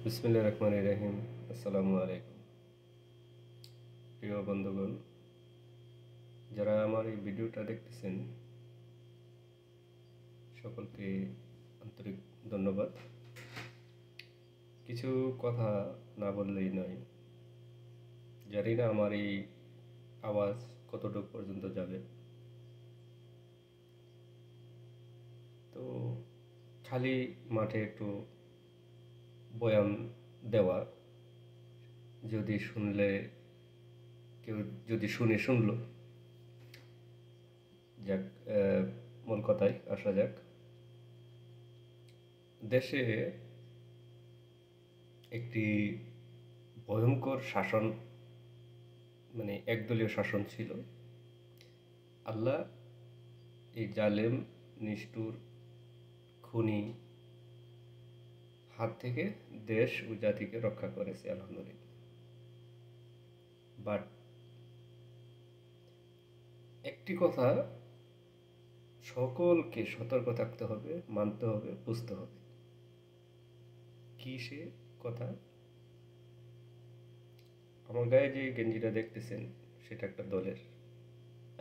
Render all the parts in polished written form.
বিসমিল্লাহির রহমানির রহিম। আসসালামু আলাইকুম। প্রিয় বন্ধুগণ, যারা আমার এই ভিডিওটা দেখতেছেন সকলকে আন্তরিক ধন্যবাদ। কিছু কথা না বললেই নয়। জানি না আমার এই আওয়াজ কতটুকু পর্যন্ত যাবে। তো খালি মাঠে একটু বয়ান দেওয়া, যদি শুনলে কেউ যদি শুনলো। যাক, মূল কথায় আসা যাক। দেশে একটি ভয়ঙ্কর শাসন, মানে একদলীয় শাসন ছিল। আল্লাহ এই জালেম, নিষ্ঠুর, খুনি হাত থেকে দেশ ও জাতিকে রক্ষা করেছে, আলহামদুলিল্লাহ। বাট একটি কথা সকলকে সতর্ক থাকতে হবে, মানতে হবে, বুঝতে হবে। কি সে কথা? আমার গায়ে যে গেঞ্জিটা দেখতেছেন সেটা একটা দলের।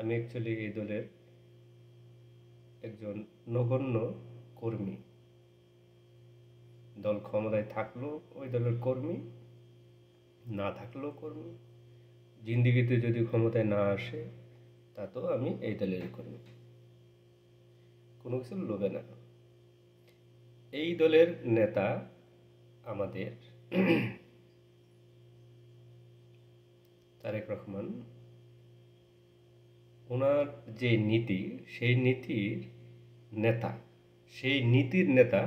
আমি অ্যাকচুয়ালি এই দলের একজন নগণ্য কর্মী। দল ক্ষমতায় থাকলেও ওই দলের কর্মী, না থাকলেও কর্মী। জিন্দিগিতে যদি ক্ষমতায় না আসে তা তো আমি এই দলের কর্মী, কোনো কিছুর লোভে না। এই দলের নেতা আমাদের তারেক রহমান। ওনার যে নীতি, সেই নীতির নেতা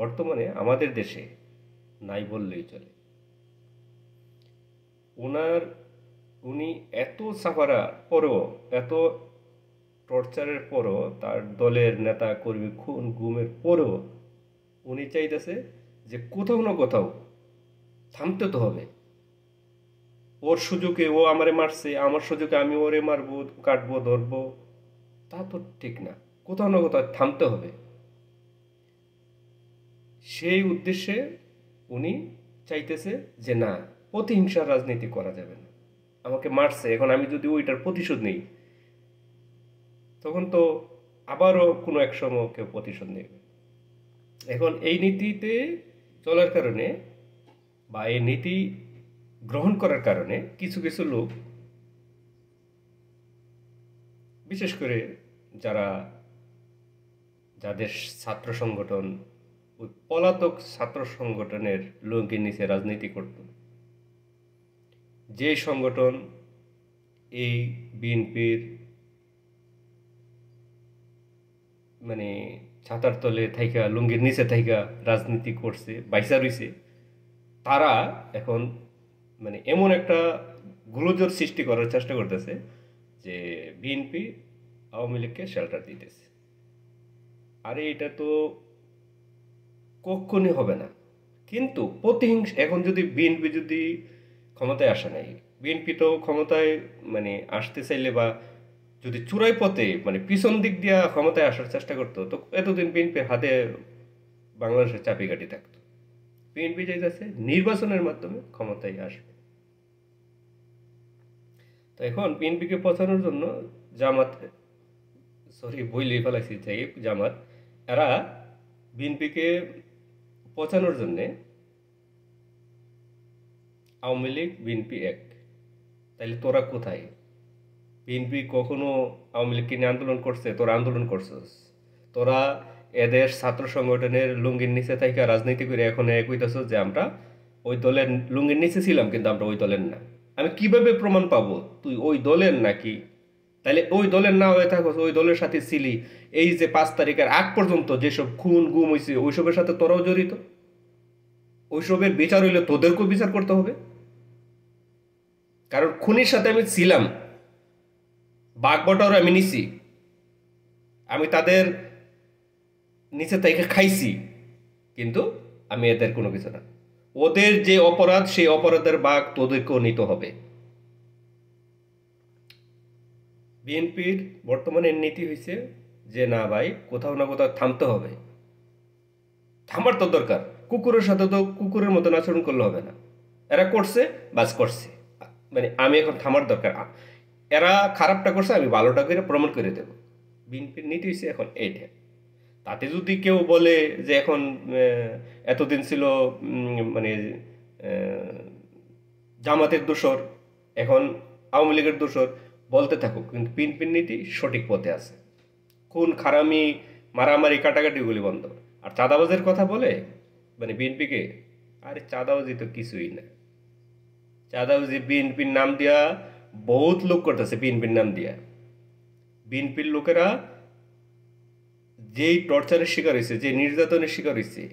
বর্তমানে আমাদের দেশে নাই বললেই চলে। উনি এত সাফারার পরও, এত টর্চারের পরও, তার দলের নেতা কর্মী খুন গুমের পরও উনি চাইতেছে যে কোথাও না কোথাও থামতে তো হবে। ওর সুযোগে ও আমারে মারছে, আমার সুযোগে আমি ওরে মারবো, কাটবো, ধরবো, তা তো ঠিক না। কোথাও না কোথাও থামতে হবে। সেই উদ্দেশ্যে উনি চাইতেছে যে না, প্রতিহিংসার রাজনীতি করা যাবে না। আমাকে মারছে, এখন আমি যদি ওইটার প্রতিশোধ নেই, তখন তো আবারও কোনো এক সময় কেউ প্রতিশোধ নেবে। এখন এই নীতিতে চলার কারণে বা এই নীতি গ্রহণ করার কারণে কিছু কিছু লোক, বিশেষ করে যাদের ছাত্র সংগঠন, ওই পলাতক ছাত্র সংগঠনের লুঙ্গির নিচে রাজনীতি করত, যে সংগঠন এই বিএনপির মানে ছাতার তলে থাইকা, লুঙ্গির নিচে থাইকা রাজনীতি করছে, বাইসা রইছে, তারা এখন মানে এমন একটা গুলোজোর সৃষ্টি করার চেষ্টা করতেছে যে বিএনপি আওয়ামী লীগকে শেল্টার দিতেছে। আরে এটা তো কখনই হবে না। কিন্তু প্রতিহিংসা, এখন যদি বিএনপি যদি ক্ষমতায় আসে নাই, বিএনপি তো ক্ষমতায় মানে আসতে চাইলে বা যদি চূড়াই পথে মানে পিছন দিক দিয়ে ক্ষমতায় আসার চেষ্টা করতো, তো এতদিন বিএনপির হাতে বাংলাদেশের চাপিকাঠি থাকতো। বিএনপি চাইতেছে নির্বাচনের মাধ্যমে ক্ষমতায় আসবে। তো এখন বিএনপিকে পচানোর জন্য জামাত, বইলে ফেলাইছি, জামাত, এরা বিএনপিকে পচানোর জন্যে আওয়ামী লীগ বিএনপি এক। তাইলে তোরা কোথায়? বিএনপি কখনো আওয়ামী লীগকে নিয়ে আন্দোলন করছে? তোরা আন্দোলন করছিস? তোরা এদের ছাত্র সংগঠনের লুঙ্গির নিচে থেকে রাজনীতি করে এখন কইতেছ যে আমরা ওই দলের লুঙ্গির নিচে ছিলাম, কিন্তু আমরা ওই দলের না। আমি কিভাবে প্রমাণ পাবো তুই ওই দলের নাকি? তাহলে ওই দলের না হয়ে থাকো, ওই দলের সাথে ছিলি, এই যে 5 তারিখের আগ পর্যন্ত যেসব খুন গুম হয়েছে ওইসবের সাথে তোরাও জড়িত। ওইসবের বিচার হইলে তোদেরকেও বিচার করতে হবে, কারণ খুনির সাথে আমি ছিলাম, বাঘবটাও আমি নিছি, আমি তাদের নিচে থেকে খাইছি, কিন্তু আমি এদের কোনো কিছু না। ওদের যে অপরাধ, সেই অপরাধের ভাগ তোদেরকেও নিতে হবে। বিএনপির বর্তমানে নীতি হয়েছে যে না ভাই, কোথাও না কোথাও থামতে হবে। থামার তো দরকার। কুকুরের সাথে তো কুকুরের মতন আচরণ করলে হবে না। এরা করছে, বাস করছে, মানে আমি এখন থামার দরকার। এরা খারাপটা করছে, আমি ভালোটা করে প্রমাণ করে দেব। বিএনপির নীতি হচ্ছে এখন এইটা। তাতে যদি কেউ বলে যে এখন এতদিন ছিল মানে জামাতের দোষর, এখন আওয়ামী লীগের দোষর, বলতে থাকুক, কিন্তু বিএনপির নীতি সঠিক পথে আছে। খুন খারামি মারামারি কাটাকাটিগুলি বন্ধ। আর চাঁদাবাজের কথা বলে মানে বিএনপিকে, আরে চাঁদাবাজি তো কিছুই না। চাঁদাবাজি বিএনপির নাম দিয়া বহুত লোক করতেছে, বিএনপির নাম দিয়া। বিএনপির লোকেরা যেই টর্চারের শিকার হয়েছে, যে নির্যাতনের শিকার হয়েছে,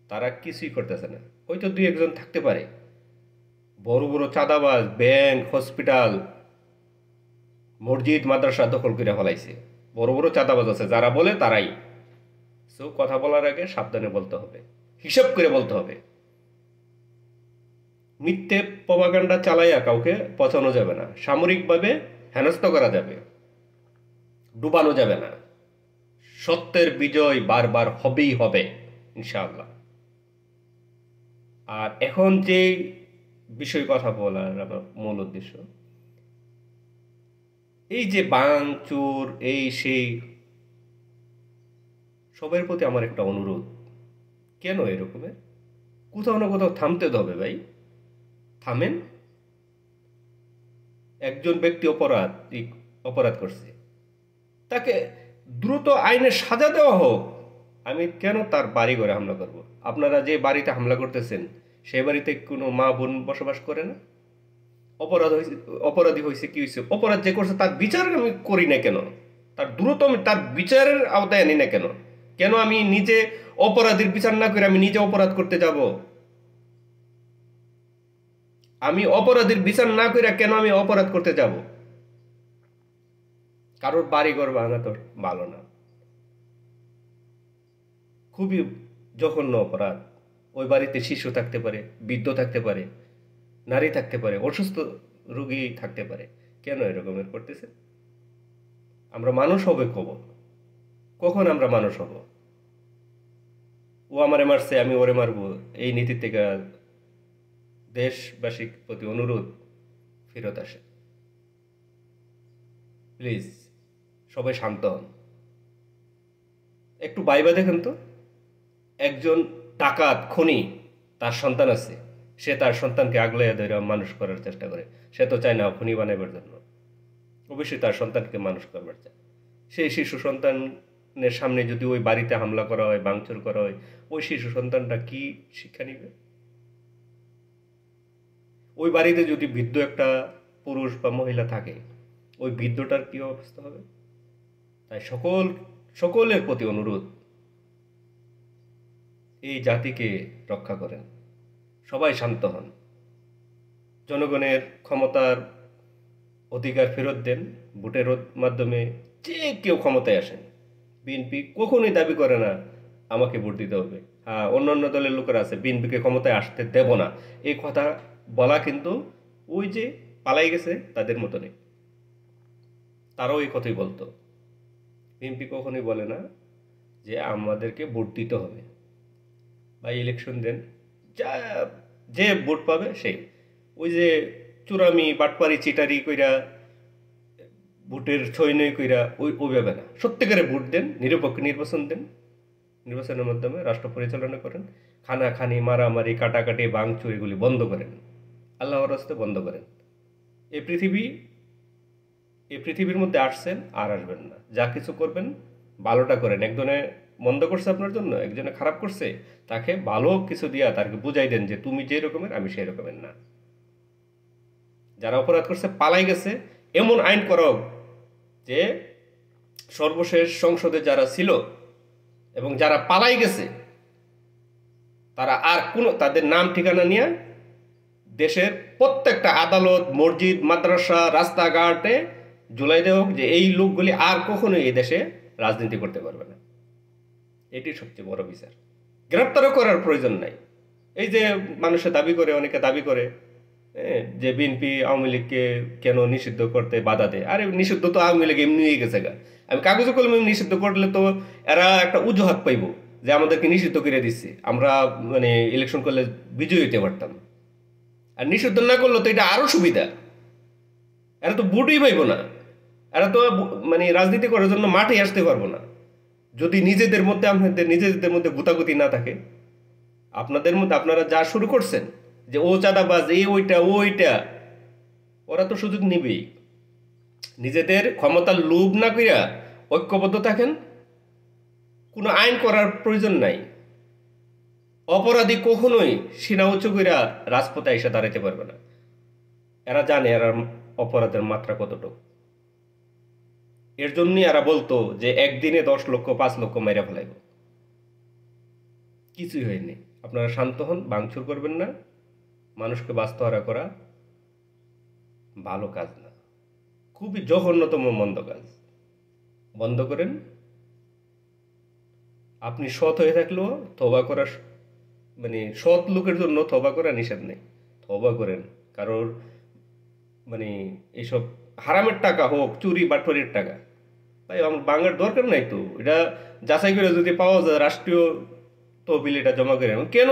তারা কিছুই করতেছে না। হয়তো দুই একজন থাকতে পারে। বড় বড় চাঁদাবাজ ব্যাংক, হসপিটাল, মসজিদ, মাদ্রাসা দখল করে ফেলাইছে। বড় বড় চাঁদাবাজ আছে, যারা বলে তারাই। সো কথা বলার আগে সাবধানে বলতে হবে, হিসাব করে বলতে হবে। মিথ্যে প্রপাগান্ডা চালাইয়া কাউকে পচানো যাবে না, সামরিকভাবে হেনস্থ করা যাবে, ডুবানো যাবে না। সত্যের বিজয় বারবার হবেই হবে ইনশাআল্লাহ। আর এখন যে বিষয় কথা বলার আমার মূল উদ্দেশ্য, এই যে ভাঙচুর, এই সেই, সবার প্রতি আমার একটা অনুরোধ, কেন এরকমের? কোথাও না কোথাও থামতে তো হবে ভাই, থামেন। একজন ব্যক্তি অপরাধ করছে, তাকে দ্রুত আইনের সাজা দেওয়া হোক। আমি কেন তার বাড়ি ঘরে হামলা করব? আপনারা যে বাড়িতে হামলা করতেছেন, সেই বাড়িতে কোনো মা বোন বসবাস করে না? অপরাধী হয়েছে, কি হয়েছে? অপরাধ যে করছে তার বিচার আমি করি না কেন? তার দ্রুত আমি তার বিচারের আওতায় আনি না কেন? কেন আমি নিজে অপরাধীর বিচার না করে আমি নিজে অপরাধ করতে যাব? আমি অপরাধীর বিচার না করে কেন আমি অপরাধ করতে যাব? কারোর বাড়িঘর ভাঙা তো ভালো না, খুবই জঘন্য অপরাধ। ওই বাড়িতে শিশু থাকতে পারে, বৃদ্ধ থাকতে পারে, নারী থাকতে পারে, অসুস্থ রোগী থাকতে পারে। কেন এরকমের করতেছে? আমরা মানুষ হবে কখন আমরা মানুষ হব? ও আমারে মারছে, আমি ওরে মারবো, এই নীতি থেকে দেশবাসীর প্রতি অনুরোধ, ফেরত আসে প্লিজ। সবাই শান্ত হন, একটু ভাইবা দেখেন তো। একজন ডাকাত খুনি, তার সন্তান আছে, সে তার সন্তানকে আগলাইয়া ধরে মানুষ করার চেষ্টা করে। সে তো চায় না খুনি বানাইবার জন্য, অবশ্যই তার সন্তানকে মানুষ করবার চায়। সেই শিশু সন্তানের সামনে যদি ওই বাড়িতে হামলা করা হয়, ভাঙচুর করা হয়, ওই শিশু সন্তানটা কি শিক্ষা নিবে? ওই বাড়িতে যদি বৃদ্ধ একটা পুরুষ বা মহিলা থাকে, ওই বৃদ্ধটার কি অবস্থা হবে? তাই সকলের প্রতি অনুরোধ, এই জাতিকে রক্ষা করেন, সবাই শান্ত হন, জনগণের ক্ষমতার অধিকার ফেরত দেন। ভোটের মাধ্যমে যে কেউ ক্ষমতায় আসেন, বিএনপি কখনোই দাবি করে না আমাকে ভোট দিতে হবে। হ্যাঁ, অন্যান্য দলের লোকেরা আছে বিএনপিকে ক্ষমতায় আসতে দেব না, এই কথা বলা কিন্তু ওই যে পালাই গেছে তাদের মতনই, তারাও এই কথাই বলতো। বিএনপি কখনোই বলে না যে আমাদেরকে ভোট দিতে হবে বা ইলেকশন দেন, যা যে ভোট পাবে সেই। ওই যে চুরামি বাটপারি চিটারি কইরা ভোটের ছয়নই কইরা ওইভাবে না, সত্যিকারে ভোট দেন, নিরপেক্ষ নির্বাচন দেন, নির্বাচনের মাধ্যমে রাষ্ট্র পরিচালনা করেন। খানাখানি, মারামারি, কাটাকাটি, ভাঙচুর এগুলি বন্ধ করেন, আল্লাহর রাস্তে বন্ধ করেন। এই পৃথিবীর মধ্যে আসছেন, আর আসবেন না। যা কিছু করবেন ভালোটা করেন। একজনে মন্দ করছে আপনার জন্য, একজনে খারাপ করছে, তাকে ভালো কিছু দিয়া তাকে বুঝাই দেন যে তুমি যে রকমের আমি সেই রকমের না। যারা অপরাধ করছে পালাই গেছে, এমন আইন করো যে সর্বশেষ সংসদে যারা ছিল এবং যারা পালাই গেছে তারা আর কোনো তাদের নাম ঠিকানা নিয়ে দেশের প্রত্যেকটা আদালত, মসজিদ, মাদ্রাসা, রাস্তাঘাটে ঝুলাই দেওয়া হোক যে এই লোকগুলি আর কখনোই এই দেশে রাজনীতি করতে পারবে না। এটি সবচেয়ে বড় বিচার। গ্রেপ্তারও করার প্রয়োজন নাই। এই যে মানুষে দাবি করে, অনেকে দাবি করে যে বিএনপি আওয়ামী লীগকে কেন নিষিদ্ধ করতে বাধা দেয়। আরে নিষিদ্ধ তো আওয়ামী লীগ এমনি হয়ে গেছে গা। আমি কাগজে কলমে নিষিদ্ধ করলে তো এরা একটা অজুহাত পাইব যে আমাদেরকে নিষিদ্ধ করে দিচ্ছে, আমরা মানে ইলেকশন করলে বিজয়ী হইতে পারতাম। আর নিষিদ্ধ না করলে তো এটা আরো সুবিধা, এরা তো ভোটই পাইব না, এরা তো মানে রাজনীতি করার জন্য মাঠে আসতে পারবো না। যদি নিজেদের মধ্যে আপনাদের নিজেদের মধ্যে গুতাগুতি না থাকে, আপনাদের মধ্যে আপনারা যা শুরু করছেন যে ও চাঁদাবাজ, এই ওইটা ওইটা, ওরা তো সুযোগ নিবেই। নিজেদের ক্ষমতার লোভ না কইরা ঐক্যবদ্ধ থাকেন, কোনো আইন করার প্রয়োজন নাই। অপরাধী কখনোই সিনা উঁচু কইরা রাজপথে এসে দাঁড়াইতে পারবে না। এরা জানে এরা অপরাধের মাত্রা কতটুকু। এর জন্যই এরা বলতো যে একদিনে 10 লক্ষ 5 লক্ষ মেরে ফেলাইব। কিছুই হয়নি। আপনারা শান্ত হন, ভাঙচুর করবেন না। মানুষকে বাস্তহারা করা ভালো কাজ না, খুবই জঘন্যতম মন্দ কাজ। বন্ধ করেন। আপনি সৎ হয়ে থাকলেও তওবা করা, মানে সৎ লোকের জন্য তওবা করা নিষেধ নেই, তওবা করেন। কারোর মানে এইসব হারামের টাকা হোক, চুরি বাটপারির টাকা, ভাই আমার বাঙার দরকার নাই তো। এটা যাচাই করে যদি পাওয়া যায় রাষ্ট্রীয় তহবিল এটা জমা করে, কেন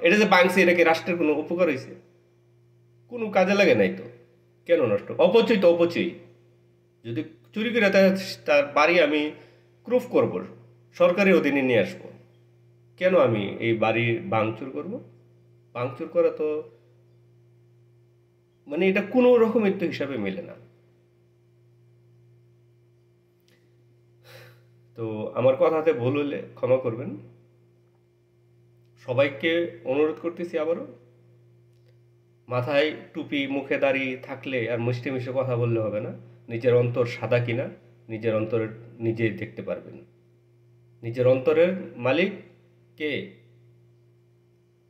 এটা যে বাংছে, এটা কি রাষ্ট্রের কোনো উপকার হয়েছে? কোনো কাজে লাগে নাই তো, কেন নষ্ট? অপচয় তো অপচয়। যদি চুরি করে তার বাড়ি আমি প্রুফ করব, সরকারি অধীনে নিয়ে আসবো, কেন আমি এই বাড়ি ভাঙচুর করব? ভাঙচুর করা তো মানে এটা কোনো রকমের তো হিসাবে মেলে না। তো আমার কথাতে ভুল হলে ক্ষমা করবেন। সবাইকে অনুরোধ করতেছি আবারও, মাথায় টুপি মুখে দাড়ি থাকলে আর মিষ্টি মিষ্টি কথা বললে হবে না। নিজের অন্তর সাদা কিনা নিজের অন্তর নিজে দেখতে পারবেন। নিজের অন্তরের মালিক কে?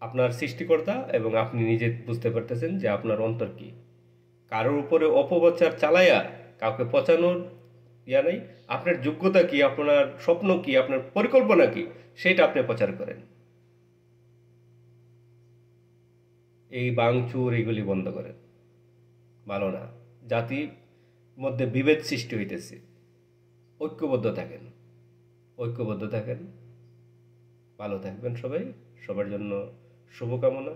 আপনার সৃষ্টিকর্তা, এবং আপনি নিজে বুঝতে পারতেছেন যে আপনার অন্তর কি। কারোর উপরে অপপ্রচার চালাইয়া কাউকে পচানোর ইয়া নেই। আপনার যোগ্যতা কি, আপনার স্বপ্ন কি, আপনার পরিকল্পনা কি, সেটা আপনি প্রচার করেন। এই ভাঙচুর এগুলি বন্ধ করেন, ভালো না। জাতির মধ্যে বিভেদ সৃষ্টি হইতেছে। ঐক্যবদ্ধ থাকেন, ঐক্যবদ্ধ থাকেন। ভালো থাকবেন সবাই। সবার জন্য শুভকামনা।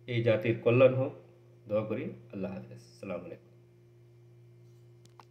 এই জাতির কল্যাণ হোক, দোয়া করি। আল্লাহ হাফেজ। আসসালামু আলাইকুম।